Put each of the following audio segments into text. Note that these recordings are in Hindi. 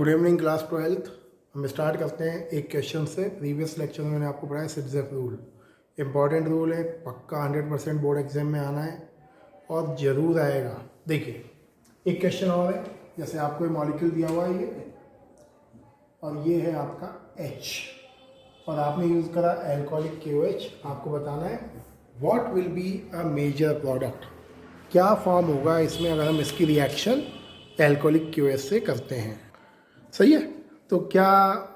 Good evening class 12th। हम स्टार्ट करते हैं एक क्वेश्चन से। प्रीवियस लेक्चर में मैंने आपको पढ़ाया सिटजेफ रूल। इंपॉर्टेंट रूल है, पक्का 100% बोर्ड एग्जाम में आना है और ज़रूर आएगा। देखिए एक क्वेश्चन और है, जैसे आपको एक मॉलिक्यूल दिया हुआ है ये, और ये है आपका H और आपने यूज़ करा एल्कोहलिक KOH। आपको बताना है what will be a major product, क्या फॉर्म होगा इसमें अगर हम इसकी रिएक्शन एल्कोहलिक KOH से करते हैं। सही है, तो क्या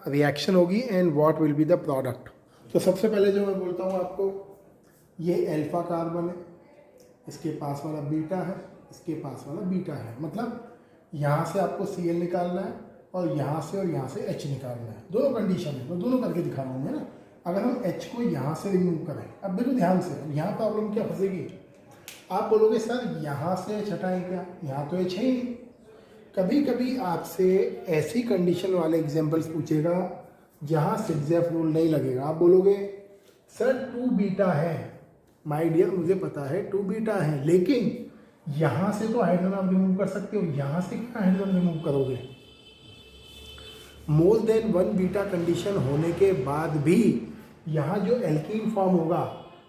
रिएक्शन होगी and what will be the product. तो सबसे पहले जो मैं बोलता हूँ आपको, ये अल्फा कार्बन है, इसके पास वाला बीटा है, इसके पास वाला बीटा है। मतलब यहाँ से आपको Cl निकालना है और यहाँ से H निकालना है। दोनों कंडीशन है, मैं दोनों करके दिखा रहा हूँ ना। अगर हम H को यहाँ से रिमूव करें, अब देखो ध्यान से, अब यहाँ प्रॉब्लम क्या फंसेगी। आप बोलोगे सर यहाँ से H हटाएं क्या, यहाँ तो H है ही। कभी कभी आपसे ऐसी कंडीशन वाले एग्जाम्पल्स पूछेगा जहाँ सिटजेफ रूल नहीं लगेगा। आप बोलोगे सर 2 बीटा है, माय डियर मुझे पता है 2 बीटा है, लेकिन यहाँ से तो हाइड्रोजन आप रिमूव कर सकते हो, यहाँ से क्या हाइड्रोजन रिमूव करोगे। मोर देन 1 बीटा कंडीशन होने के बाद भी यहाँ जो एल्कीन फॉर्म होगा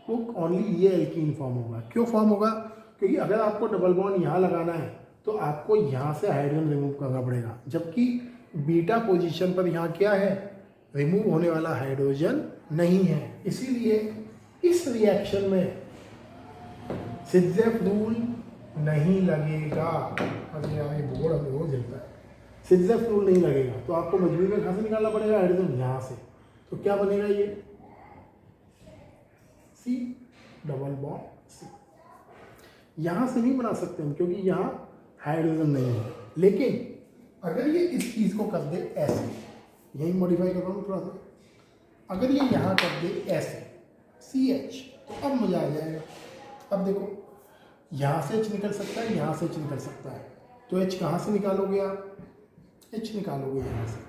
वो ओनली ये एल्कीन फॉर्म होगा। क्यों फॉर्म होगा, क्योंकि अगर आपको डबल बॉन्ड यहाँ लगाना है तो आपको यहाँ से हाइड्रोजन रिमूव करना पड़ेगा, जबकि बीटा पोजीशन पर यहाँ क्या है, रिमूव होने वाला हाइड्रोजन नहीं है। इसीलिए इस रिएक्शन में सिटजेफ रूल नहीं लगेगा। अरे यार ये बोर्ड हमें रोज जलता है। सिटजेफ रूल नहीं लगेगा तो आपको मजबूरी में कहाँ से निकालना पड़ेगा, हाइड्रोजन यहाँ से। तो क्या बनेगा ये C डबल बॉन्ड C। यहाँ से नहीं बना सकते हम क्योंकि यहाँ हाइड्रोजन नहीं है। लेकिन अगर ये इस चीज़ को कर दे ऐसे, यही मॉडिफाई कर रहा हूँ थोड़ा सा, अगर ये यहाँ कर दे ऐसे CH, तो अब मजा आ जाएगा। अब देखो यहाँ से H निकल सकता है, यहाँ से H निकल सकता है, तो H कहाँ से निकालोगे आप, H निकालोगे यहाँ से,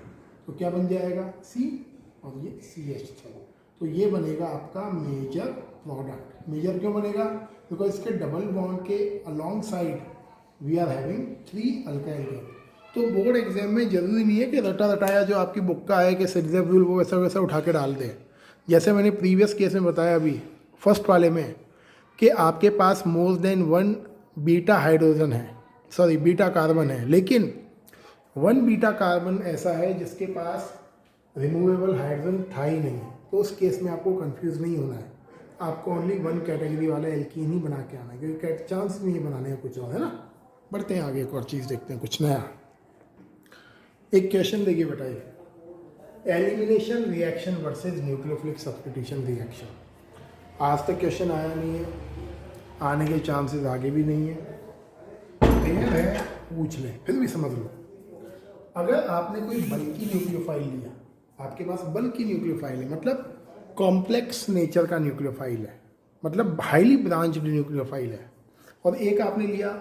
तो क्या बन जाएगा C और ये CH3। तो ये बनेगा आपका मेजर प्रोडक्ट। मेजर क्यों बनेगा, बिकॉज इसके डबल बॉन्ड के alongside we are having 3 alkyl group. तो बोर्ड एग्जाम में जरूरी नहीं है कि रटा रटाया जो आपकी बुक का है कि सिटजेफ रूल वो वैसा वैसा उठा के डाल दें। जैसे मैंने प्रीवियस केस में बताया अभी फर्स्ट वाले में कि आपके पास मोर देन 1 बीटा हाइड्रोजन है, सॉरी बीटा कार्बन है, लेकिन 1 बीटा कार्बन ऐसा है जिसके पास रिमूवेबल हाइड्रोजन था ही नहीं। तो उस केस में आपको कंफ्यूज नहीं होना है, आपको ओनली 1 कैटेगरी वाला एल्कीन ही बना के आना है, क्योंकि चांस नहीं है बनाने का कुछ और, है ना। बढ़ते हैं आगे, एक और चीज़ देखते हैं, कुछ नया। एक क्वेश्चन देखिए बताइए, elimination reaction versus nucleophilic substitution reaction. आज तक क्वेश्चन आया नहीं है, आने के चांसेस आगे भी नहीं है। देर है पूछ लें, फिर भी समझ लो। अगर आपने कोई बल्कि न्यूक्लियोफाइल लिया, आपके पास बल्कि न्यूक्लियोफाइल है, मतलब कॉम्प्लेक्स नेचर का न्यूक्लियोफाइल है, मतलब हाईली ब्रांच्ड न्यूक्लियोफाइल है, और एक आपने लिया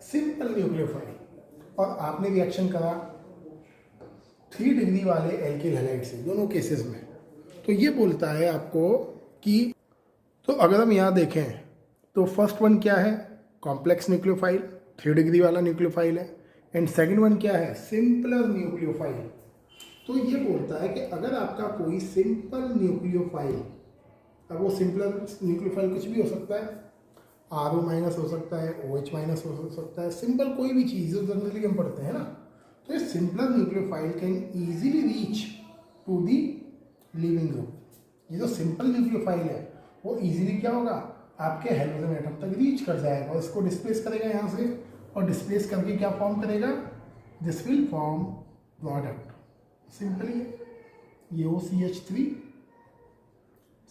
सिंपल न्यूक्लियोफाइल और आपने रिएक्शन करा 3 डिग्री वाले एल्किल हैलाइड से, दोनों केसेस में, तो ये बोलता है आपको कि, तो अगर हम यहाँ देखें तो फर्स्ट वन क्या है, कॉम्प्लेक्स न्यूक्लियोफाइल 3 डिग्री वाला न्यूक्लियोफाइल है, एंड सेकंड वन क्या है, सिंपलर न्यूक्लियोफाइल। तो ये बोलता है कि अगर आपका कोई सिंपल न्यूक्लियोफाइल, अब वो सिंपलर न्यूक्लियोफाइल कुछ भी हो सकता है, RO माइनस हो सकता है, OH माइनस हो सकता है, सिंपल कोई भी चीज़ जो जनरली हम पढ़ते हैं ना, तो ये simpler nucleophile can easily reach to the leaving group. ये जो सिंपल न्यूक्लियोफाइल है वो इजीली क्या होगा, आपके हाइड्रोजन एटम तक रीच कर जाएगा और इसको डिस्प्लेस करेगा यहाँ से, और डिस्प्लेस करके क्या फॉर्म करेगा, this will form product. Simply ये हो CH3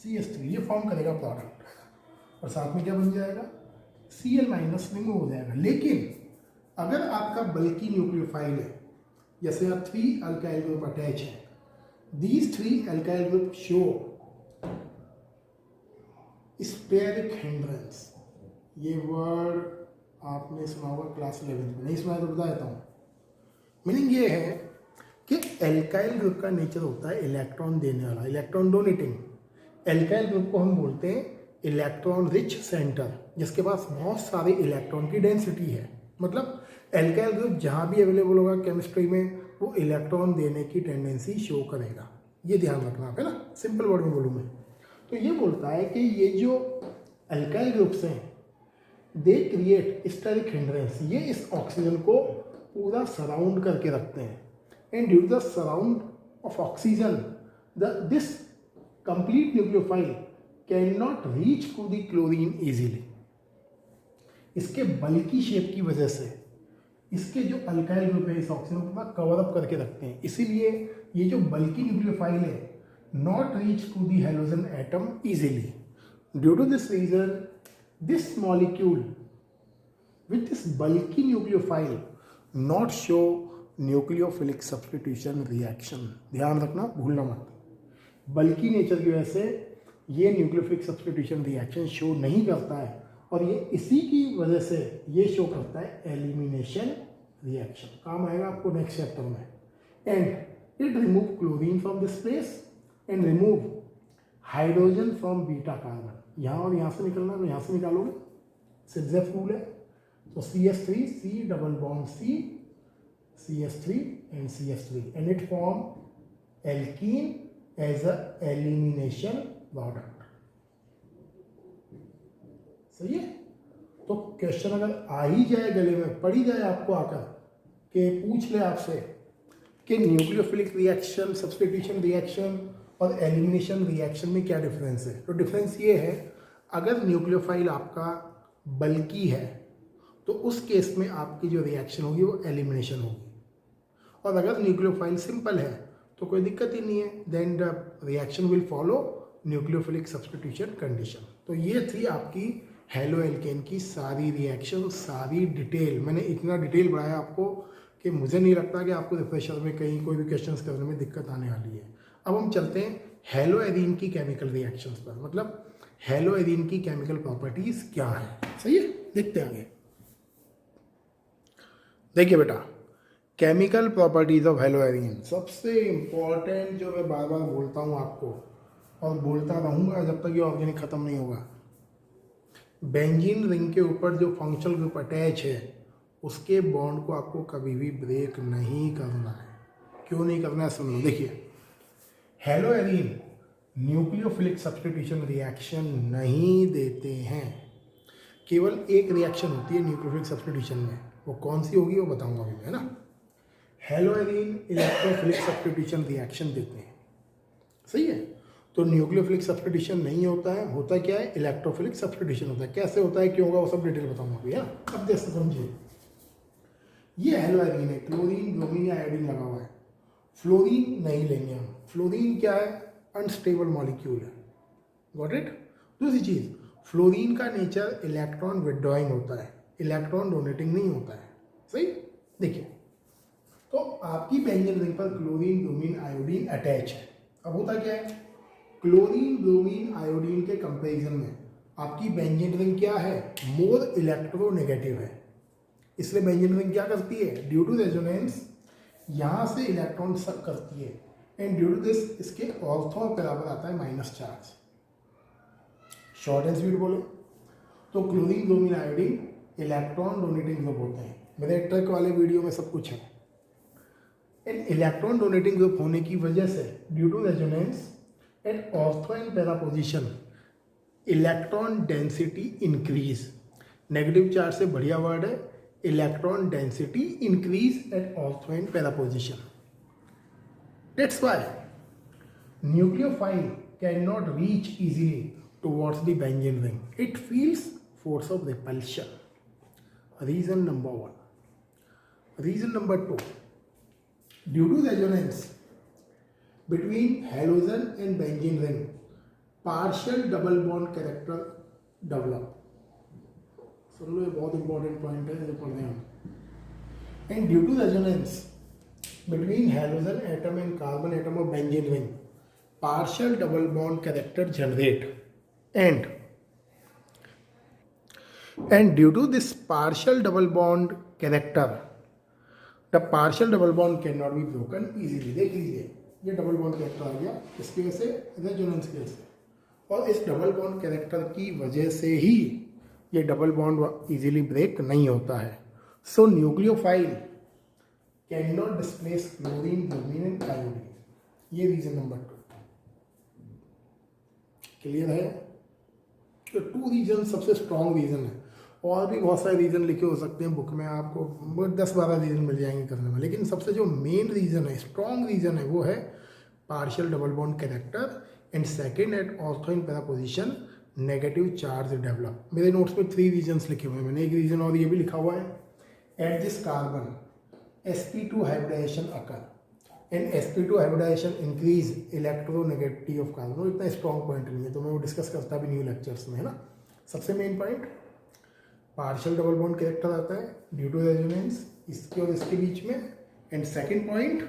ये फॉर्म करेगा प्रोडक्ट, और साथ में क्या बन जाएगा, Cl माइनस रिमूव हो जाएगा। लेकिन अगर आपका बल्कि न्यूक्लियोफाइल है, जैसे यहाँ 3 अल्काइल ग्रुप अटैच है, these 3 alkyl group show steric hindrance. ये वर्ड आपने सुना होगा क्लास 11 में, नहीं सुना तो बता देता हूँ। मीनिंग ये है कि एल्काइल ग्रुप का नेचर होता है इलेक्ट्रॉन देने वाला, इलेक्ट्रॉन डोनेटिंग। एल्काइल ग्रुप को हम बोलते हैं इलेक्ट्रॉन रिच सेंटर, जिसके पास बहुत सारे इलेक्ट्रॉन की डेंसिटी है। मतलब एल्काइल ग्रुप जहाँ भी अवेलेबल होगा केमिस्ट्री में वो इलेक्ट्रॉन देने की टेंडेंसी शो करेगा, ये ध्यान रखना है ना, सिंपल वर्ड में बोलूँ मैं तो ये बोलता है कि ये जो एल्काइल ग्रुप्स हैं दे क्रिएट स्टेरिक हिंड्रेंस, ये इस ऑक्सीजन को पूरा सराउंड करके रखते हैं, and due to the surround of oxygen this complete nucleophile can not reach to the chlorine easily. इसके बल्की शेप की वजह से इसके जो अल्काइल ग्रुप है इस ऑक्सीजन को पूरा कवर अप करके रखते हैं, इसीलिए ये जो बल्की न्यूक्लियोफाइल है not reach to the halogen atom easily. Due to this reason this molecule with this bulky nucleophile not show nucleophilic substitution reaction. ध्यान रखना, भूलना मत, बल्की नेचर की वजह से ये न्यूक्लियोफिलिक सब्स्टिट्यूशन रिएक्शन शो नहीं करता है, और ये इसी की वजह से ये शो करता है एलिमिनेशन रिएक्शन। काम आएगा आपको नेक्स्ट चैप्टर में। And it remove chlorine from this place and remove hydrogen from beta carbon. यहाँ और यहाँ से निकलना है तो यहाँ से निकालोगे, सिर्जेफ रूल है। तो CH3 C double bond C CH3 and CH3 and it form alkene as a elimination product. सही है। तो क्वेश्चन अगर आ ही जाए गले में, पड़ ही जाए आपको आकर कि पूछ ले आपसे कि न्यूक्लियोफिलिक रिएक्शन, सब्स्टिट्यूशन रिएक्शन और एलिमिनेशन रिएक्शन में क्या डिफरेंस है, तो डिफरेंस ये है अगर न्यूक्लियोफाइल आपका बल्की है तो उस केस में आपकी जो रिएक्शन होगी वो एलिमिनेशन होगी, और अगर न्यूक्लियोफाइल सिंपल है तो कोई दिक्कत ही नहीं है, then the reaction will follow nucleophilic substitution condition. तो ये थी आपकी हेलो एल्केन की सारी रिएक्शन, सारी डिटेल। मैंने इतना डिटेल बढ़ाया आपको कि मुझे नहीं लगता कि आपको रिफ्रेशर में कहीं कोई भी क्वेश्चंस करने में दिक्कत आने वाली है। अब हम चलते हैं हेलो एरीन की केमिकल रिएक्शंस पर, मतलब हेलो एरीन की केमिकल प्रॉपर्टीज क्या है। सही है, देखते हैं आगे। देखिए बेटा, chemical properties of hello arene, सबसे इंपॉर्टेंट जो मैं बार बार बोलता हूँ आपको और बोलता रहूँगा जब तक ये ऑर्गेनिक ख़त्म नहीं होगा। बेंजीन रिंग के ऊपर जो फंक्शनल ग्रुप अटैच है उसके बॉन्ड को आपको कभी भी ब्रेक नहीं करना है। क्यों नहीं करना है समझो। देखिए, hello arene nucleophilic substitution reaction नहीं देते हैं, केवल एक रिएक्शन होती है न्यूक्लियोफिलिक सब्स्टिट्यूशन में, वो कौन सी होगी वो बताऊंगा अभी मैं, है ना। Hello arene electrophilic substitution reaction देते हैं। सही है। तो न्यूक्लियोफिलिक सब्स्टिट्यूशन नहीं होता है, होता क्या है, इलेक्ट्रोफिलिक सब्स्टिट्यूशन होता है। कैसे होता है, क्यों होगा, वो सब डिटेल बताऊंगा अभी, है। अब जैसे समझिए, ये हेलो एरीन है, क्लोरीन ब्रोमीन या आयोडीन लगा हुआ है। फ्लोरीन नहीं लेंगे हम, फ्लोरीन क्या है, अनस्टेबल मॉलिक्यूल है। Got it. दूसरी चीज, फ्लोरीन का नेचर इलेक्ट्रॉन विड्रॉइंग होता है, इलेक्ट्रॉन डोनेटिंग नहीं होता है। सही। देखिए, तो आपकी बेंजीन रिंग पर क्लोरीन ब्रोमीन आयोडीन अटैच है। अब होता क्या है, क्लोरीन ब्रोमीन आयोडीन के कंपैरिजन में आपकी बेंजीन रिंग क्या है, मोर इलेक्ट्रोनेगेटिव है। इसलिए बेंजीन रिंग क्या करती है, ड्यू टू रेजोनेंस यहाँ से इलेक्ट्रॉन सक करती है, एंड ड्यू टू दिस इसके ऑर्थो बराबर आता है minus charge. Short and sweet बोलो तो chlorine bromine iodine electron donating group होते हैं। मेरे ट्रक वाले वीडियो में सब कुछ है। एंड इलेक्ट्रॉन डोनेटिंग ग्रुप होने की वजह से due to resonance at ortho and para position electron density increase. Negative charge से बढ़िया वर्ड है, electron density increase at ortho and para position. That's why nucleophile can not reach easily towards the benzene ring, it feels force of repulsion. Reason number 1. Reason number 2, due to resonance between halogen and benzene ring, partial double bond character develop. सुन लो, ये बहुत इंपॉर्टेंट पॉइंट है, पढ़ रहे हैं। And due to resonance between halogen atom and carbon atom of benzene ring, partial double bond character generate, and due to this partial double bond character the partial double bond cannot be broken easily. देख लीजिए, ये डबल बॉन्ड कैरेक्टर आ गया, इसकी वजह से रेजोनेंस की वजह से, और इस डबल बॉन्ड कैरेक्टर की वजह से ही ये डबल बॉन्ड इजीली ब्रेक नहीं होता है। So nucleophile can not displace chlorine, bromine and iodine. ये रीजन नंबर 2 क्लियर है। तो 2 रीजन सबसे स्ट्रॉन्ग रीजन है, और भी बहुत सारे रीजन लिखे हो सकते हैं बुक में, आपको 10-12 रीजन मिल जाएंगे करने में, लेकिन सबसे जो मेन रीजन है, स्ट्रॉन्ग रीजन है, वो है partial double bond character and second at ortho in para position negative charge develop. मेरे नोट्स में 3 रीजन्स लिखे हुए हैं, मैंने एक रीजन और ये भी लिखा हुआ है, at this carbon sp2 hybridisation occur and sp2 hybridisation increase electronegativity of carbon. वो इतना स्ट्रॉन्ग पॉइंट नहीं है, तो मैं वो डिस्कस करता भी न्यू लेक्चर्स में, है ना। सबसे main point partial double bond character आता है ड्यू टू रेजोनेंस इसके और इसके बीच में, and second point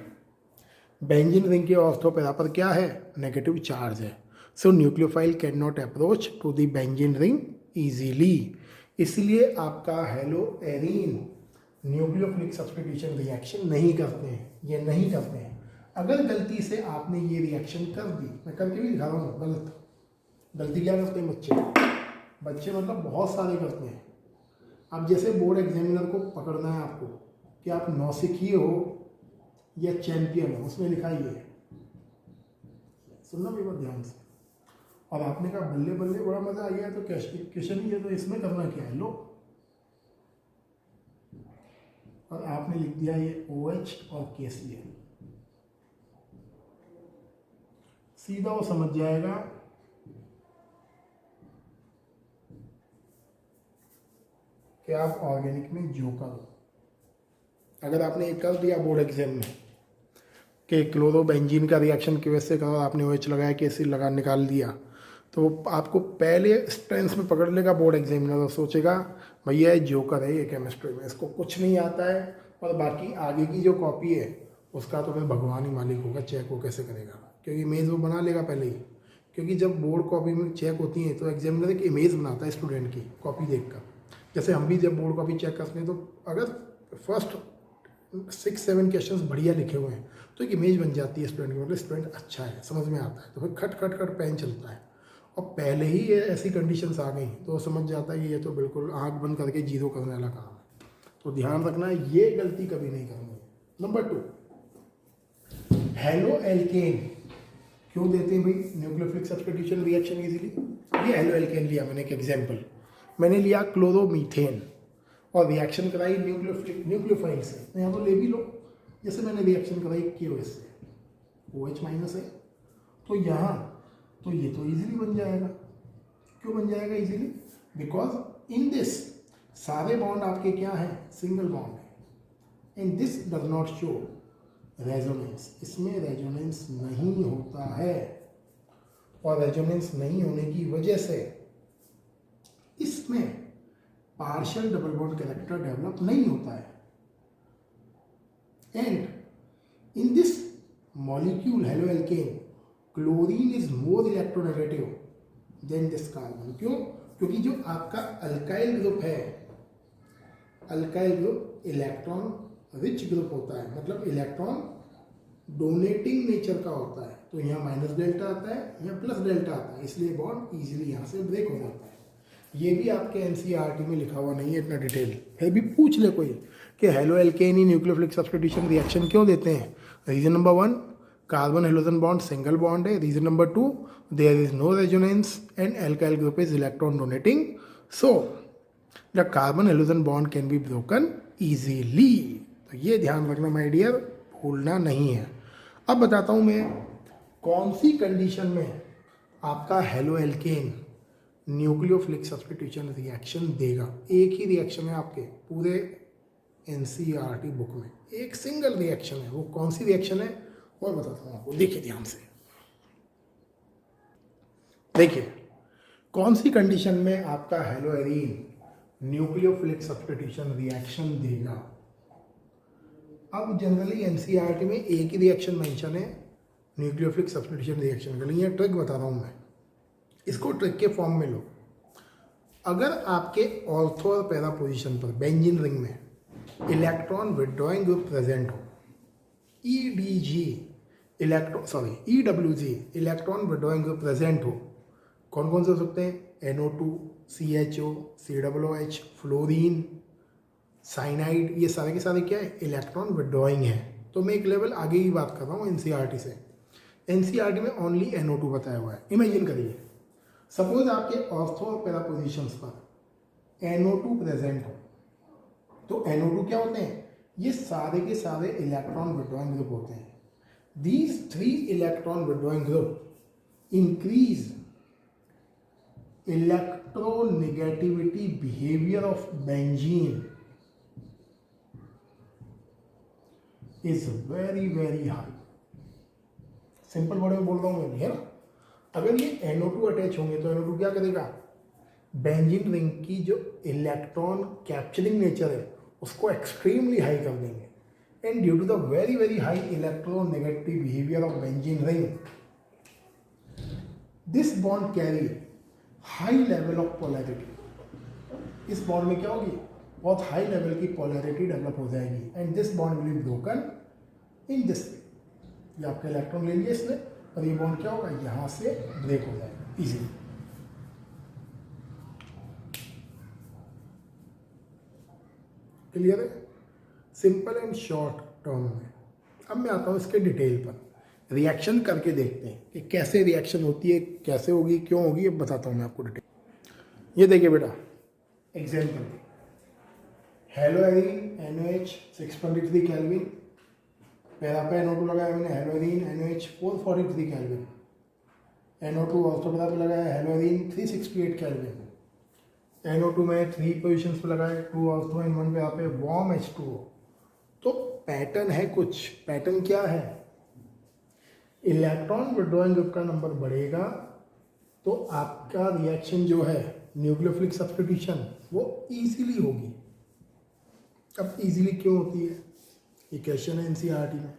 benzene ring के ऑर्थो पैरा पर क्या है, नेगेटिव चार्ज है। So nucleophile can not approach to the benzene ring easily, इसलिए आपका haloarene nucleophilic substitution reaction नहीं करते हैं, ये नहीं करते हैं। अगर गलती से आपने ये रिएक्शन कर दी, मैं करके भी दिखा रहा हूँ, गलती क्या करते हैं बच्चे मतलब बहुत सारे करते हैं। अब जैसे बोर्ड एग्जामिनर को पकड़ना है आपको कि आप नौसिखिए हो या चैंपियन हो, उसमें लिखा ही है, सुनना भी बहुत ध्यान से। और आपने कहा बल्ले बल्ले बड़ा मजा आ गया, तो क्वेश्चन ही है, तो इसमें करना क्या है, लो, और आपने लिख दिया ये OH और KCl, सीधा वो समझ जाएगा कि आप ऑर्गेनिक में जोकर हो। अगर आपने एक कर दिया बोर्ड एग्जाम में कि क्लोरोबेंजीन का रिएक्शन की वजह से कहा, आपने OH लगाया, KCl लगा निकाल दिया, तो आपको पहले स्ट्रेंथ में पकड़ लेगा बोर्ड एग्जामिनर और सोचेगा भैया ये जोकर है, ये केमिस्ट्री में इसको कुछ नहीं आता है, और बाकी आगे की जो कॉपी है उसका तो फिर भगवान ही मालिक होगा, चेक वो कैसे करेगा, क्योंकि इमेज वो बना लेगा पहले ही। क्योंकि जब बोर्ड कॉपी में चेक होती है तो एग्जामिनर एक इमेज बनाता है स्टूडेंट की कॉपी देखकर। जैसे हम भी जब बोर्ड कॉपी चेक करते हैं, तो अगर फर्स्ट 6-7 क्वेश्चंस बढ़िया लिखे हुए हैं तो एक इमेज बन जाती है स्टूडेंट की, मतलब स्टूडेंट अच्छा है, समझ में आता है, तो फिर खट खट खट पेन चलता है। और पहले ही ये ऐसी कंडीशंस आ गई तो वो समझ जाता है कि ये तो बिल्कुल आंख बंद करके जीरो करने वाला काम है। तो ध्यान रखना, ये गलती कभी नहीं करनी है। नंबर 2, हेलो एल्केन क्यों देते हैं भाई न्यूक्लियोफिलिक सब्स्टिट्यूशन रिएक्शन इजीली। ये हेलो एल्केन लिया मैंने एक एग्जांपल, मैंने लिया क्लोरोमीथेन और रिएक्शन कराई न्यूक्लियोफाइल से, तो यहाँ तो ले भी लो, जैसे मैंने रिएक्शन कराई KOH से, OH माइनस है, तो यहाँ तो ये तो इजीली बन जाएगा। क्यों बन जाएगा इजीली? बिकॉज इन दिस सारे बॉन्ड आपके क्या हैं, सिंगल बॉन्ड है, in this does not show resonance, इसमें रेजोनेंस नहीं होता है, और रेजोनेंस नहीं होने की वजह से इसमें partial double bond character develop नहीं होता है। And in this molecule halo alkane chlorine is more electronegative than this carbon. क्यों? क्योंकि जो आपका अल्काइल ग्रुप है, alkyl group electron rich group होता है, मतलब इलेक्ट्रॉन डोनेटिंग नेचर का होता है, तो यहाँ माइनस डेल्टा आता है, यहाँ प्लस डेल्टा आता है, इसलिए बॉन्ड इजीली यहाँ से ब्रेक हो जाता है। ये भी आपके NCERT में लिखा हुआ नहीं है इतना डिटेल, फिर भी पूछ ले कोई कि हेलो एल्केन ही न्यूक्लियोफिलिक सब्स्टिट्यूशन रिएक्शन क्यों देते हैं। Reason number 1, carbon hydrogen bond single bond है। Reason number 2, there is no resonance and alkyl group is electron donating, so the carbon hydrogen bond can be broken easily. तो ये ध्यान रखना माय डियर, भूलना नहीं है। अब बताता हूँ मैं कौन सी कंडीशन में आपका halo alkane nucleophilic substitution reaction देगा। एक ही रिएक्शन है आपके पूरे NCERT बुक में, एक सिंगल रिएक्शन है, वो कौन सी रिएक्शन है और बताता हूँ आपको, देखिए ध्यान से। देखिए कौन सी कंडीशन में आपका haloarene nucleophilic substitution reaction देगा। अब जनरली NCERT में एक ही रिएक्शन मेंशन है न्यूक्लियोफिलिक सब्स्टिट्यूशन रिएक्शन के लिए। ट्रिक बता रहा हूँ मैं, इसको ट्रिक के फॉर्म में लो। अगर आपके ऑर्थो और पैरा पोजीशन पर बेंजीन रिंग में इलेक्ट्रॉन विड्रॉइंग ग्रुप प्रेजेंट हो, EWG electron withdrawing group present हो, कौन कौन से हो सकते हैं, NO2, CHO, COOH, fluorine, cyanide, ये सारे के सारे क्या है, इलेक्ट्रॉन विड्रॉइंग है। तो मैं एक लेवल आगे ही बात कर रहा हूँ एनसीईआरटी से। एनसीईआरटी में ओनली NO2 बताया हुआ है। इमेजिन करिए, सपोज आपके ऑर्थो और पैरा पोजिशंस पर NO2 प्रेजेंट हो, तो NO2 क्या होते हैं, ये सारे के सारे इलेक्ट्रॉन विड्रॉइंग ग्रुप होते हैं। These 3 electron withdrawing group increase electronegativity behavior of benzene is very very high। Simple word में बोल रहा हूँ मैं, है ना। अगर ये NO2 अटैच होंगे तो NO2 क्या करेगा, बेंजीन रिंग की जो इलेक्ट्रॉन कैप्चरिंग नेचर है उसको एक्सट्रीमली हाई कर देंगे। And due to the very very high electronegative behaviour of benzene ring, this bond carry high level of polarity. इस बॉन्ड में क्या होगी, बहुत हाई लेवल की पोलैरिटी डेवलप हो जाएगी। And this bond will be broken in this way. ये आपका इलेक्ट्रॉन ले लिया इसने और ये बॉन्ड क्या होगा, यहां से ब्रेक हो जाएगा इजीली। क्लियर है, सिंपल एंड शॉर्ट टर्म में। अब मैं आता हूं इसके डिटेल पर, रिएक्शन करके देखते हैं कि कैसे रिएक्शन होती है, कैसे होगी, क्यों होगी, अब बताता हूँ मैं आपको डिटेल। ये देखिए बेटा, example, haloarene NaOH 623 kelvin, para पे NO2 लगाया मैंने, haloarene NaOH 443 kelvin, NO2 ortho para पे लगाया हेलोएरीन 368 केल्विन, NO2 में 3 पोजिशन पे लगाए, 2 ऑर्थो एंड 1 पैरा पे वार्म H2O। तो पैटर्न है कुछ, पैटर्न क्या है, इलेक्ट्रॉन विड्रॉइंग ग्रुप का नंबर बढ़ेगा तो आपका रिएक्शन जो है न्यूक्लियोफिलिक सब्स्टिट्यूशन वो इजीली होगी। अब इजीली क्यों होती है, ये क्वेश्चन है एनसीईआरटी में।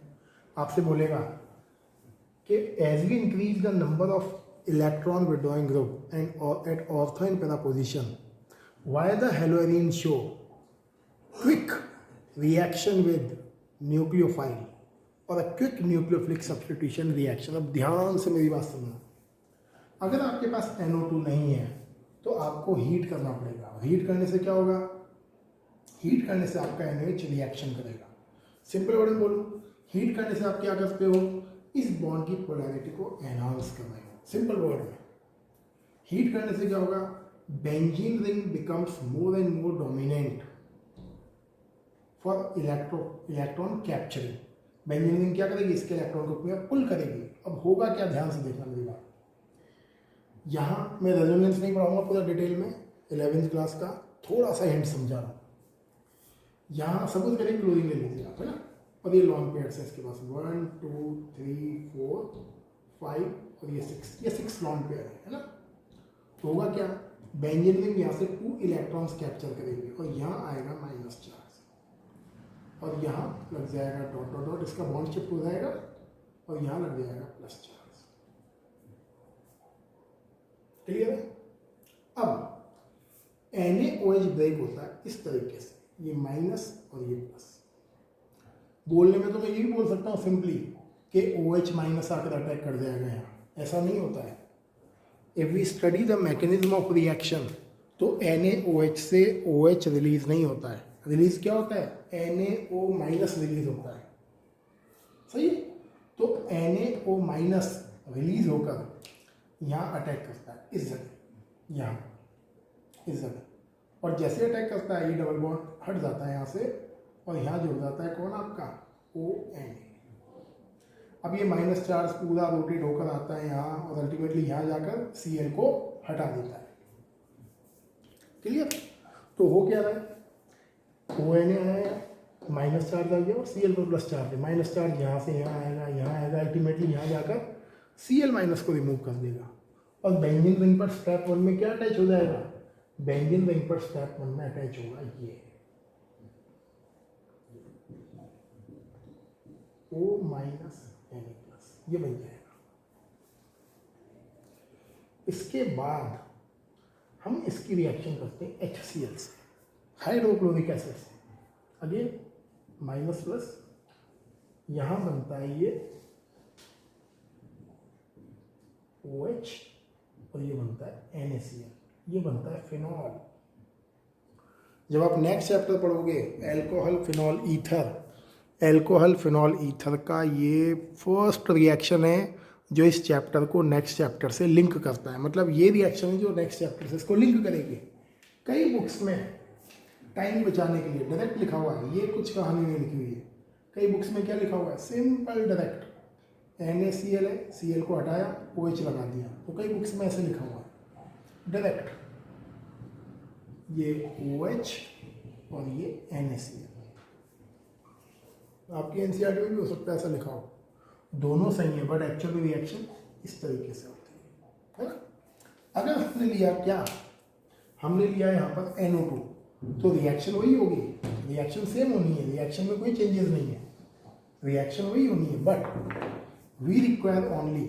आपसे बोलेगा कि as we increase the number of electron withdrawing group and at ortho and para position, why the haloarene show quick reaction with nucleophile और a quick nucleophilic substitution reaction. अब ध्यान से मेरी बात सुनना, अगर आपके पास NO2 नहीं है तो आपको हीट करना पड़ेगा। हीट करने से क्या होगा, हीट करने से आपका NaOH रिएक्शन करेगा। सिंपल वर्ड में बोलूँ, हीट करने से आप क्या करते हो, इस बॉन्ड की पोलैरिटी को एनहांस कर रहे हो। सिंपल वर्ड में, हीट करने से क्या होगा, benzene ring becomes more and more dominant for electron capturing. Benzene ring क्या करेगी, इसके इलेक्ट्रॉन को पूरा पुल करेगी। अब होगा क्या, ध्यान से देखना मेरी बात। यहाँ मैं रेजोनेंस नहीं पढ़ाऊंगा पूरा डिटेल में, 11वीं क्लास का थोड़ा सा हिंट समझा रहा हूँ। यहाँ सपोज करें क्लोरीन ले लीजिए आप, है ना, और ये लॉन्ग पेयर्स है इसके पास 1 2 3 4 5 और ये 6 लॉन्ग पेयर है ना। तो होगा क्या, बेंजीन रिंग यहाँ से 2 इलेक्ट्रॉन्स कैप्चर करेंगे और यहाँ आएगा माइनस चार्ज और यहाँ लग जाएगा डॉट डॉट डॉट, इसका बॉन्ड शिफ्ट हो जाएगा और यहाँ लग जाएगा प्लस चार्ज। क्लियर है। अब NaOH ब्रेक होता है इस तरीके से, ये माइनस और ये प्लस। बोलने में तो मैं ये भी बोल सकता हूँ सिंपली कि OH माइनस आकर अटैक कर जाएगा यहाँ, ऐसा नहीं होता है। If we study the mechanism of reaction तो NaOH से OH रिलीज नहीं होता है। रिलीज क्या होता है, NaO माइनस रिलीज होता है, सही है। तो NaO माइनस रिलीज होकर यहाँ अटैक करता है इस जगह, यहाँ इस जगह, और जैसे अटैक करता है ये डबल बॉन्ड हट जाता है यहाँ से और यहाँ जुड़ जाता है कौन, आपका ONA। अब ये माइनस चार्ज पूरा रोटेट होकर आता है यहाँ और अल्टीमेटली यहाँ जाकर Cl को हटा देता है। क्लियर। तो हो क्या रहा है, ONA आया, माइनस चार्ज आ गया और Cl पर प्लस चार्ज है। माइनस चार्ज यहाँ से यहाँ आएगा, अल्टीमेटली यहाँ जाकर Cl माइनस को रिमूव कर देगा और बेंजीन रिंग पर स्टेप 1 में क्या अटैच हो जाएगा, बेंजीन रिंग पर स्टेप 1 में अटैच होगा ये O माइनस Na प्लस, ये बन जाएगा। इसके बाद हम इसकी रिएक्शन करते हैं HCl से, हाइड्रोक्लोरिक एसिड से। अगेन माइनस प्लस, यहाँ बनता है ये OH और ये बनता है NaCl, ये बनता है फिनॉल। जब आप नेक्स्ट चैप्टर पढ़ोगे एल्कोहल फिनॉल ईथर का ये फर्स्ट रिएक्शन है जो इस चैप्टर को नेक्स्ट चैप्टर से लिंक करता है। मतलब ये रिएक्शन है जो नेक्स्ट चैप्टर से इसको लिंक करेगी। कई बुक्स में टाइम बचाने के लिए डायरेक्ट लिखा हुआ है, ये कुछ कहानी नहीं लिखी हुई है। कई बुक्स में क्या लिखा हुआ है, सिंपल डायरेक्ट NaCl है, Cl को हटाया, OH लगा दिया। तो कई बुक्स में ऐसे लिखा हुआ है डायरेक्ट, ये OH और ये NaCl। आपकी NCERT में भी हो सकता है ऐसा लिखा हो, दोनों सही है, बट एक्चुअल में रिएक्शन इस तरीके से होती है ना। अगर हमने लिया क्या, हमने लिया यहाँ पर NO2, तो रिएक्शन वही होगी, रिएक्शन सेम होनी है, रिएक्शन में कोई चेंजेस नहीं है, रिएक्शन वही होनी है, but we require only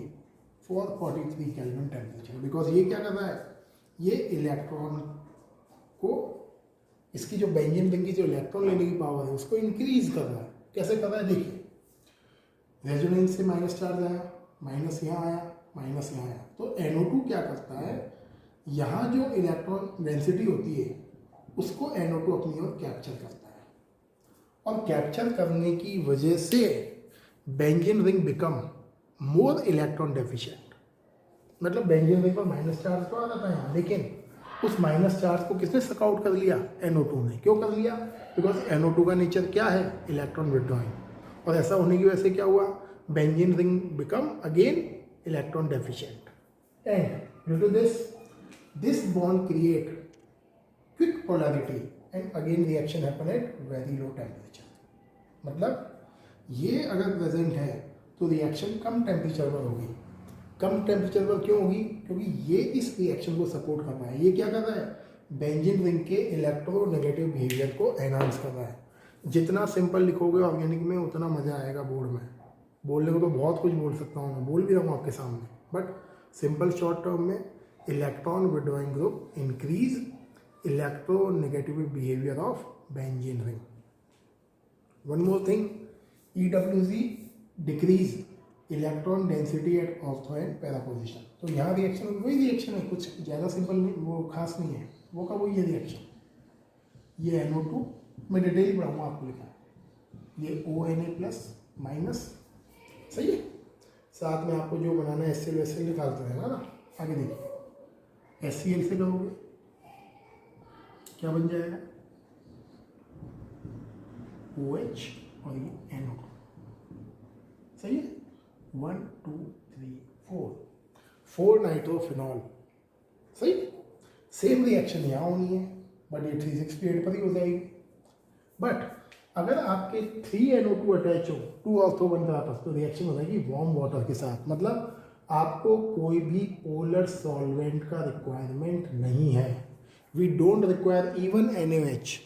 for 43 kelvin temperature. Because ये क्या कर रहा है, ये इलेक्ट्रॉन को, इसकी जो बेंजीन रिंग की जो इलेक्ट्रॉन लेने की पावर है उसको इंक्रीज कर रहा है। कैसे कर रहा है, देखिए रेजोनेंस से माइनस चार्ज आया, माइनस यहाँ आया, माइनस यहाँ आया, तो NO2 क्या करता है, यहाँ जो इलेक्ट्रॉन डेंसिटी होती है उसको NO2 अपनी ओर कैप्चर करता है, और कैप्चर करने की वजह से benzene ring become more electron deficient. मतलब बेंजीन रिंग पर माइनस चार्ज तो आ रहा था यहाँ, लेकिन उस माइनस चार्ज को किसने सक आउट कर लिया, NO2 ने। क्यों कर लिया, बिकॉज NO2 का नेचर क्या है, इलेक्ट्रॉन विड्रॉइंग, और ऐसा होने की वजह से क्या हुआ, benzene ring become again electron deficient, and due to this bond create quick polarity and again reaction happen at very low temperature. मतलब ये अगर प्रेजेंट है तो रिएक्शन कम टेम्परेचर पर होगी। कम टेम्परेचर पर क्यों होगी, क्योंकि ये इस रिएक्शन को सपोर्ट कर रहा है। ये क्या कर रहा है, बेंजीन रिंग के इलेक्ट्रोनेगेटिव बिहेवियर को एनहांस कर रहा है। जितना सिंपल लिखोगे ऑर्गेनिक में उतना मज़ा आएगा बोर्ड में। बोलने को तो बहुत कुछ बोल सकता हूँ, मैं बोल भी रहा हूँ आपके सामने, बट सिंपल शॉर्ट टर्म में electron withdrawing group increase electronegative behaviour of benzene ring. One more thing, EWZ decrease electron density at ortho and para position. तो यहाँ रिएक्शन वही रिएक्शन है, कुछ ज़्यादा सिंपल नहीं, वो खास नहीं है, वो का वही है रिएक्शन। ये NO2 मैं डिटेल पढ़ाऊँगा आपको, लिखा है ये ONA प्लस माइनस, सही है। साथ में आपको जो बनाना है HCl वैसे निकालते रहेगा ना। आगे देखिए, HCl से करोगे क्या बन जाएगा, OH और ये NO2, सही है। 1 2 3 4 नाइट्रोफिनॉल, सही। सेम रिएक्शन यहाँ होनी है, बट ये 368 पर ही हो जाएगी। बट अगर आपके 3NO2 अटैच हो 2 ऑर्थो 1 पर आपस, तो रिएक्शन हो जाएगी वार्म वाटर के साथ। मतलब आपको कोई भी पोलर सॉल्वेंट का रिक्वायरमेंट नहीं है। We don't require even NaOH।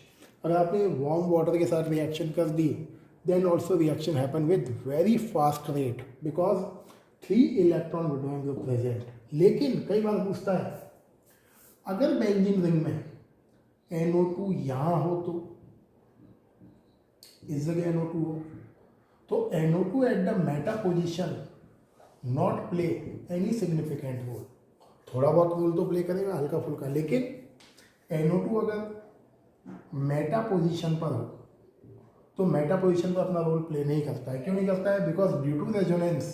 अगर आपने वार्म वाटर के साथ रिएक्शन कर दी, then also reaction happen with very fast rate because 3 electron withdrawing group present। लेकिन कई बार पूछता है, अगर बेंजीन रिंग में NO2 यहाँ हो, तो इस जगह NO2 हो, तो NO2 at the meta position not play any significant role. थोड़ा बहुत रोल तो प्ले करेगा हल्का फुल्का, लेकिन NO2 अगर मेटा पोजिशन पर हो तो मेटा पोजिशन पर अपना रोल प्ले नहीं करता है। क्यों नहीं करता है, बिकॉज ड्यू टू रेजोनेंस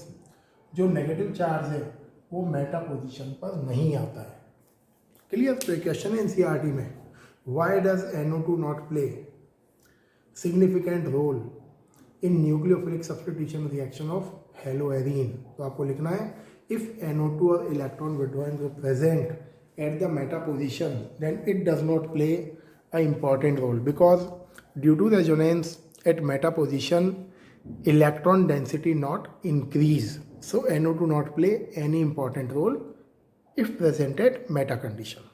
जो नेगेटिव चार्ज है वो मेटा पोजिशन पर नहीं आता है। क्लियर। तो क्वेश्चन है NCERT में, why does NO2 not play significant role in nucleophilic substitution reaction of haloarene. तो आपको लिखना है, इफ NO2 और electron withdrawing group present at the meta position then it does not play a important role because due to resonance at meta position electron density not increase, so NO2 not play any important role if present at meta condition।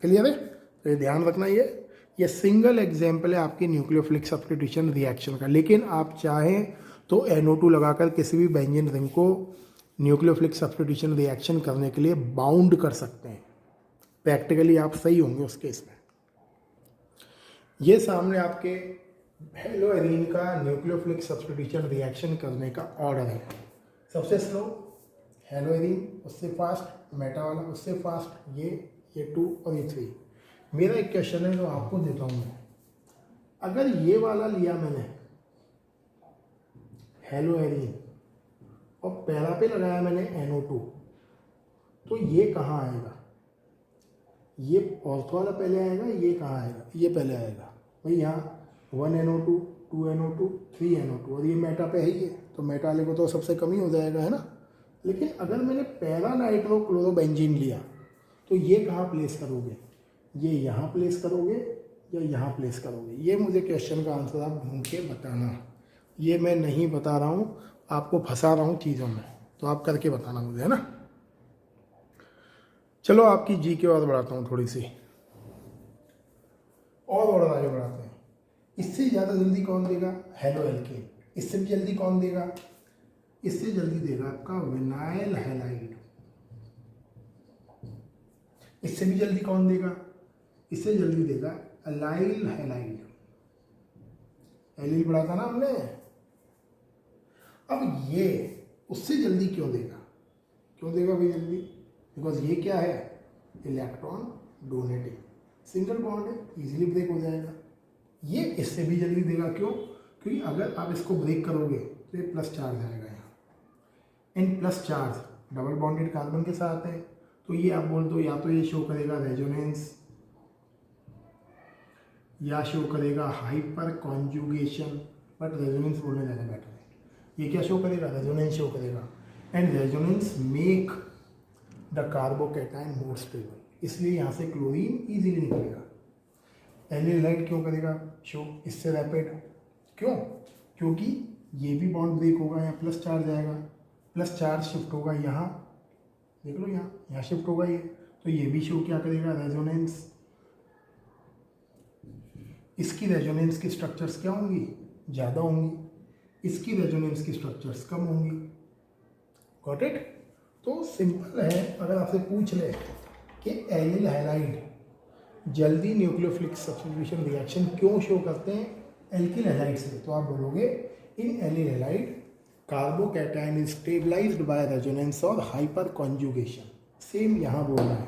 Clear है। तो ये ध्यान रखना, ये सिंगल एग्जाम्पल है आपकी न्यूक्लियोफिलिक सब्स्टिट्यूशन रिएक्शन का। लेकिन आप चाहें तो NO2 लगाकर किसी भी बेंजीन रिंग को न्यूक्लियोफिलिक सब्स्टिट्यूशन रिएक्शन करने के लिए बाउंड कर सकते हैं। प्रैक्टिकली आप सही होंगे उस केस में। ये सामने आपके हेलोएरीन का न्यूक्लियोफिलिक सब्स्टिट्यूशन रिएक्शन करने का ऑर्डर है। सबसे स्लो हेलोएरीन, उससे फास्ट मेटा वाला, उससे फास्ट ये 2 और ये 3। मेरा एक क्वेश्चन है जो आपको देता हूँ मैं, अगर ये वाला लिया मैंने हेलो एरीन और पैरा पे लगाया मैंने NO2, तो ये कहाँ आएगा? ये ऑर्थो वाला पहले आएगा, ये कहाँ आएगा? ये पहले आएगा भाई। यहाँ 1NO2, 2NO2, 3NO2 और ये मेटा पे है ही है, तो मेटा वाले को तो सबसे कम ही हो जाएगा, है ना। लेकिन अगर मैंने पैरा नाइट्रोक्लोरोबेंजीन लिया तो ये कहाँ प्लेस करोगे? ये यहाँ प्लेस करोगे या यहाँ प्लेस करोगे? ये मुझे क्वेश्चन का आंसर आप ढूंढ के बताना। ये मैं नहीं बता रहा हूँ, आपको फंसा रहा हूँ चीज़ों में, तो आप करके बताना मुझे, है ना। चलो आपकी जी के और बढ़ाता हूँ थोड़ी सी और आगे बढ़ाते हैं। इससे ज़्यादा जल्दी कौन देगा? Halo alkane. इससे भी जल्दी कौन देगा? इससे जल्दी देगा आपका विनाइल हैलाइड। इससे भी जल्दी कौन देगा? इससे जल्दी देगा अलाइल हैलाइड। एलिल बढ़ाता ना हमने। अब ये उससे जल्दी क्यों देगा? क्यों देगा भाई जल्दी? बिकॉज ये क्या है? इलेक्ट्रॉन डोनेटिंग, सिंगल बॉन्ड है, इजीली ब्रेक हो जाएगा। ये इससे भी जल्दी देगा। क्यों? क्योंकि अगर आप इसको ब्रेक करोगे तो ये प्लस चार्ज आएगा यहाँ। इन plus charge double bonded carbon के साथ है, तो ये आप बोल दो या तो ये शो करेगा रेजोनेंस या शो करेगा हाइपर कॉन्जुगेशन, बट रेजोनेंस बोलने ज़्यादा बेटर है। ये क्या शो करेगा? रेजोनेंस शो करेगा। And resonance make the carbocation more stable, इसलिए यहाँ से क्लोरीन इजीली निकलेगा। एलिल हैलाइड क्यों करेगा शो? इससे रैपिड। क्यों? क्योंकि ये भी बॉन्ड ब्रेक होगा, यहाँ प्लस चार्ज आएगा, प्लस चार्ज शिफ्ट होगा यहाँ, देख लो यहाँ शिफ्ट होगा ये, तो ये भी शो क्या करेगा? रेजोनेंस। इसकी रेजोनेंस की स्ट्रक्चर्स क्या होंगी? ज़्यादा होंगी, इसकी रेजोनेंस की स्ट्रक्चर्स कम होंगी। Got it? तो सिंपल है। अगर आपसे पूछ ले कि एलिल हैलाइड जल्दी न्यूक्लियोफिलिक सब्स्टिट्यूशन रिएक्शन क्यों शो करते हैं एल्किल हैलाइड से, तो आप बोलोगे in allyl halide carbocation is stabilized by resonance और हाइपर कॉन्जुगेशन। सेम यहाँ बोल रहा है।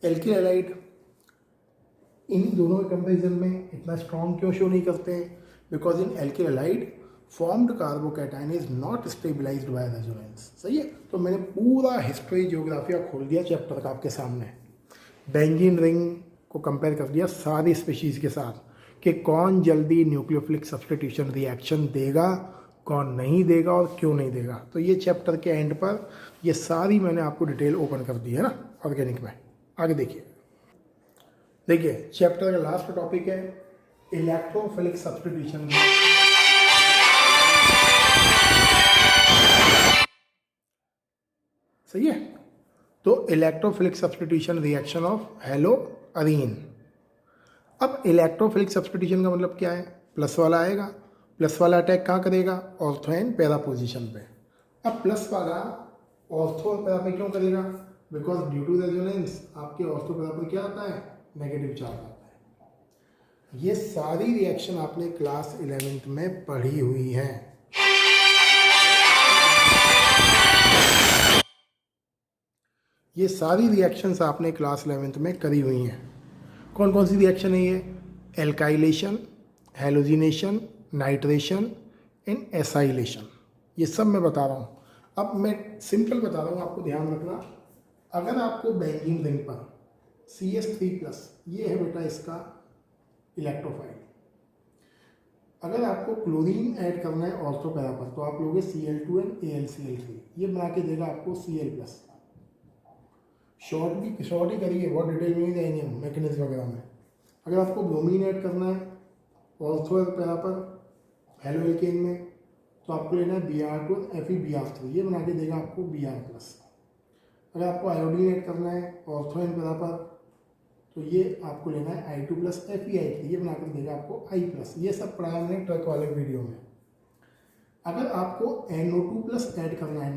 एल्किल हैलाइड इन दोनों के कंपेरिजन में इतना स्ट्रॉन्ग क्यों शो नहीं करते हैं? Because in alkyl halide formed carbocation is not stabilised by resonance. सही है। तो मैंने पूरा हिस्ट्री जियोग्राफिया खोल दिया चैप्टर का आपके सामने। बेंजीन रिंग को कंपेयर कर दिया सारी स्पीशीज़ के साथ कि कौन जल्दी न्यूक्लियोफिलिक सब्स्टिट्यूशन रिएक्शन देगा, कौन नहीं देगा और क्यों नहीं देगा। तो ये चैप्टर के एंड पर ये सारी मैंने आपको डिटेल ओपन कर दी है ना ऑर्गेनिक में। आगे देखिए चैप्टर का लास्ट टॉपिक है इलेक्ट्रोफिलिक सब्स्टिट्यूशन। सही है। तो electrophilic substitution reaction of hello Areen. अब इलेक्ट्रोफिलिक सब्स्टिट्यूशन का मतलब क्या है? प्लस वाला आएगा, प्लस वाला अटैक कहाँ करेगा? ऑर्थो एंड पैरा पोजीशन पे। अब प्लस वाला ऑर्थो और पैरा पे क्यों करेगा? बिकॉज ड्यू टू रेजोनेंस आपके ऑर्थो पैरा पर क्या आता है? नेगेटिव चार्ज आता है। ये सारी रिएक्शन आपने क्लास 11th में पढ़ी हुई है। ये सारी रिएक्शंस आपने क्लास 11th में करी हुई हैं। कौन कौन सी रिएक्शन है ये? Alkylation, halogenation, nitration and acylation. ये सब मैं बता रहा हूँ। अब मैं सिंपल बता रहा हूँ, आपको ध्यान रखना। अगर आपको बेंजीन रिंग पर CH3+, ये है बेटा इसका इलेक्ट्रोफाइल। अगर आपको क्लोरीन ऐड करना है ऑर्थो पैरा पर, तो आप लोगे Cl2 एंड AlCl3, ये बना के देगा आपको Cl+। शॉर्ट ही करिए, बहुत डिटेल में नहीं जाएंगे हम मैकेनिज्म वगैरह में। अगर आपको ब्रोमीन ऐड करना है ऑर्थो पैरा पर हेलो एल्केन में, तो आपको लेना है Br2 FeBr3, ये बना के देगा आपको Br+। अगर आपको आयोडीन ऐड करना है ऑर्थो एंड पैरा पर, तो ये आपको लेना है I2+ FeI3, ये बना कर देगा आपको I+। ये सब पढ़ाया हमने ट्रक वाले वीडियो में। अगर आपको NO2+ ऐड करना है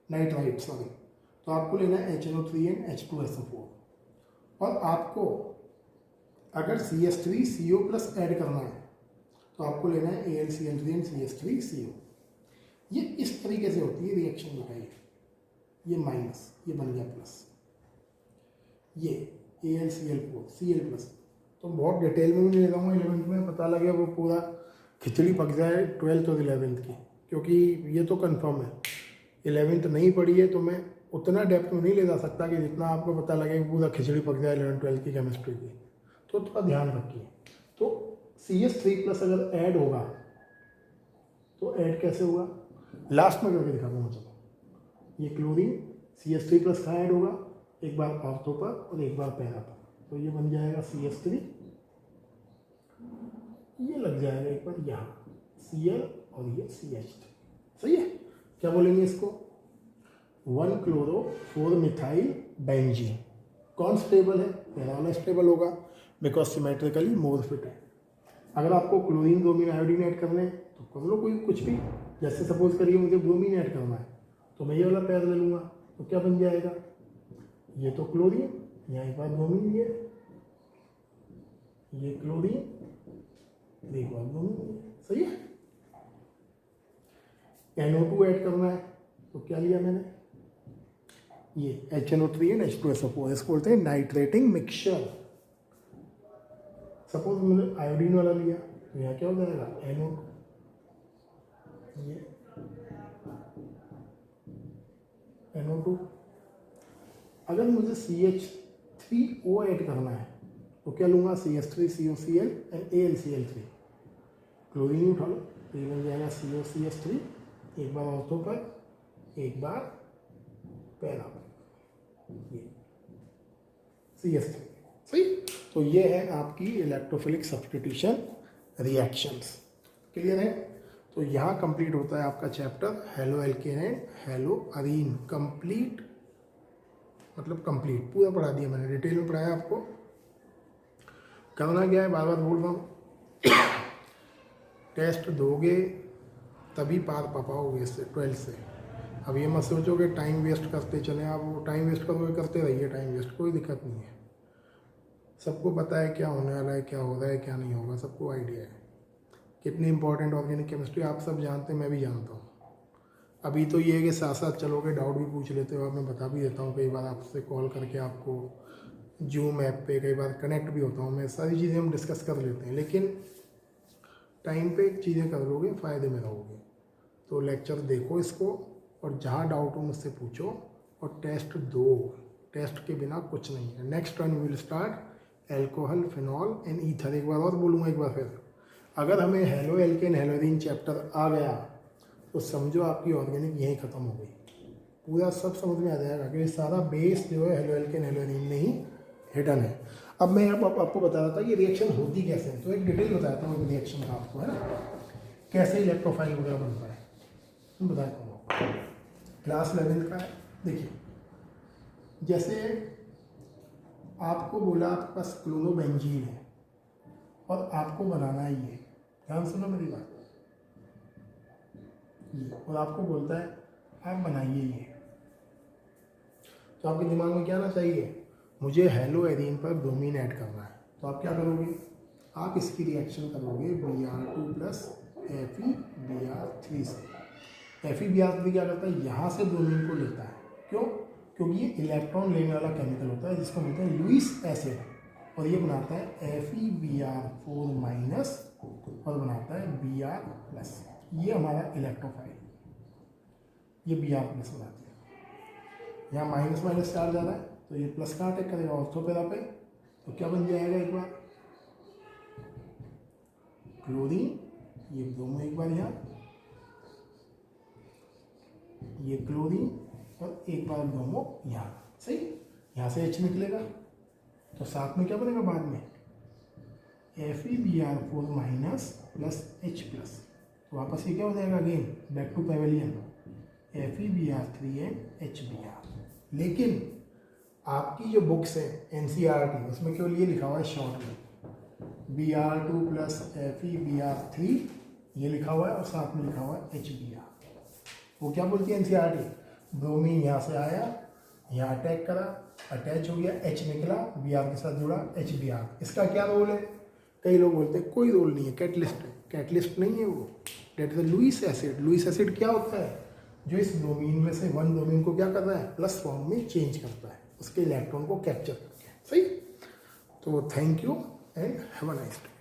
नाइट्राइट सॉरी, तो आपको लेना है HNO3 एंड H2SO4। और आपको अगर CH3CO+ ऐड करना है, तो आपको लेना है AlCl3 एंड CH3CO। ये इस तरीके से होती है रिएक्शन बताइए। ये माइनस, ये बन गया प्लस, ये AlCl4 Cl+। तो तो बहुत डिटेल में भी नहीं जाऊँगा, 11th में पता लगे वो पूरा खिचड़ी पक जाए 12th और 11th की, क्योंकि ये तो कंफर्म है 11th नहीं पढ़ी है तो मैं उतना डेप्थ में नहीं ले जा सकता कि जितना आपको पता लगे कि पूरा खिचड़ी पक जाए 11th 12th की केमिस्ट्री की। तो थोड़ा ध्यान रखिए। तो CS3+ अगर ऐड होगा तो ऐड कैसे होगा, लास्ट में करके दिखा दूँगा। चलो, ये क्लोरीन CS3+ का ऐड होगा, एक बार ऑर्थो पर और एक बार पैरा पर, तो ये बन जाएगा CS3, ये लग जाएगा एक बार यहाँ Cl और ये CH3। सही है। क्या बोलेंगे इसको, 1-chloro-4-methyl बेंजीन। कौन स्टेबल है, पैरा वाला स्टेबल होगा बिकॉज सिमेट्रिकली मोर फिट है। अगर आपको क्लोरीन ब्रोमीन आयोडीन ऐड करना है तो कर लो कोई कुछ भी, जैसे सपोज करिए मुझे ब्रोमीन ऐड करना है तो मैं ये वाला पैर ले लूँगा, तो क्या बन जाएगा, ये तो क्लोरीन, यहाँ एक बार ब्रोमीन, ये क्लोरीन, एक बार ब्रोमीन। सही है। NO2 ऐड करना है तो क्या लिया मैंने, ये HNO3 एंड H2SO4, इसको बोलते हैं नाइट्रेटिंग मिक्सचर। सपोज मैंने आयोडीन वाला लिया तो यहाँ क्या हो जाएगा, NO2, ये NO2। अगर मुझे CH3O ऐड करना है तो क्या लूँगा, CH3COCl एंड AlCl3। क्लोरीन उठा लो तो ये बन जाएगा COCH3, एक बार ऑर्थो पर, एक बार पैरा पर, ये CH3। सही। तो ये है आपकी इलेक्ट्रोफिलिक सब्स्टिट्यूशन रिएक्शंस। क्लियर है। तो यहाँ कंप्लीट होता है आपका chapter halo alkane and hello Areen. Complete मतलब कंप्लीट पूरा पढ़ा दिया मैंने, डिटेल में पढ़ाया आपको। करना क्या है, बार बार बोल रहा हूँ, टेस्ट दोगे तभी पार पा पाओगे इससे 12th से। अब ये मत सोचो कि टाइम वेस्ट करते चले, आप वो टाइम वेस्ट करोगे, करते रहिए टाइम वेस्ट, कोई दिक्कत नहीं है। सबको पता है क्या होने वाला है, क्या हो रहा है, क्या नहीं होगा, सबको आइडिया है। कितनी इंपॉर्टेंट ऑर्गेनिक केमिस्ट्री आप सब जानते हैं, मैं भी जानता हूँ। अभी तो ये है कि साथ साथ चलोगे, डाउट भी पूछ लेते हो आप, मैं बता भी देता हूँ। कई बार आपसे कॉल करके आपको जूम ऐप पे कई बार कनेक्ट भी होता हूँ मैं, सारी चीज़ें हम डिस्कस कर लेते हैं। लेकिन टाइम पे चीज़ें कर लोगे, फ़ायदे में रहोगे। तो लेक्चर देखो इसको, और जहाँ डाउट हो मुझसे पूछो, और टेस्ट दो। टेस्ट के बिना कुछ नहीं है। Next turn will start alcohol, phenol and ether. एक बार और बोलूँगा एक बार फिर, अगर हमें हेलो एल्केन हेलोरीन चैप्टर आ गया तो समझो आपकी ऑर्गेनिक यहीं ख़त्म हो गई। पूरा सब समझ में आ जाएगा कि सारा बेस जो है हेलो एल्केन हेलोरीन में ही हिडन है। अब मैं आपको बता रहा था ये रिएक्शन होती कैसे है, तो एक डिटेल बताता हूँ रिएक्शन का आपको, है ना, कैसे इलेक्ट्रोफाइल वगैरह बनता है मैं बताता हूँ। क्लास 11th का है। देखिए, जैसे आपको बोला आपके पास क्लोरोबेंजीन है और आपको बनाना है ये, ध्यान सुनो मेरी बात, ये, और आपको बोलता है आप बनाइए ये, तो आपके दिमाग में क्या आना चाहिए, मुझे हेलो एरीन पर ब्रोमीन ऐड करना है। तो आप क्या करोगे, आप इसकी रिएक्शन करोगे Br2 प्लस FeBr3 से। FeBr3 क्या करता है, यहाँ से ब्रोमीन को लेता है। क्यों, क्योंकि ये इलेक्ट्रॉन लेने वाला केमिकल होता है जिसको बोलते हैं लुईस एसिड, और ये बनाता है FeBr4 माइनस और बनाता है Br प्लस। ये हमारा इलेक्ट्रोफाइल, ये Br प्लस बनाती है। यहाँ माइनस माइनस चार्ज जा रहा है तो ये प्लस का अटैक करेगा ऑर्थो पैरा पे, तो क्या बन जाएगा, एक बार क्लोरीन, ये ब्रोमो, एक बार यहाँ ये क्लोरीन और एक बार ब्रोमो यहाँ। सही, यहाँ से H निकलेगा तो साथ में क्या बनेगा बाद में FeBr4 minus plus H plus, तो वापस ये क्या हो जाएगा, again back to pavilion, FeBr3 and HBr। लेकिन आपकी जो बुक्स है NCERT, उसमें केवल ये लिखा हुआ है शॉर्ट में Br2 प्लस FeBr3 ये लिखा हुआ है और साथ में लिखा हुआ है HBr। वो क्या बोलती है NCERT, ब्रोमीन यहाँ से आया, यहाँ अटैक करा, अटैच हो गया, H निकला, Br के साथ जुड़ा HBr। इसका क्या रोल है, कई लोग बोलते हैं कोई रोल नहीं है, कैटलिस्ट है। कैटलिस्ट नहीं है वो, that is Lewis acid. Lewis acid क्या होता है, जो इस ब्रोमीन में से वन ब्रोमीन को क्या कर रहा है, प्लस फॉर्म में चेंज करता है, उसके इलेक्ट्रॉन को कैप्चर करके। सही। तो thank you. And have a nice day.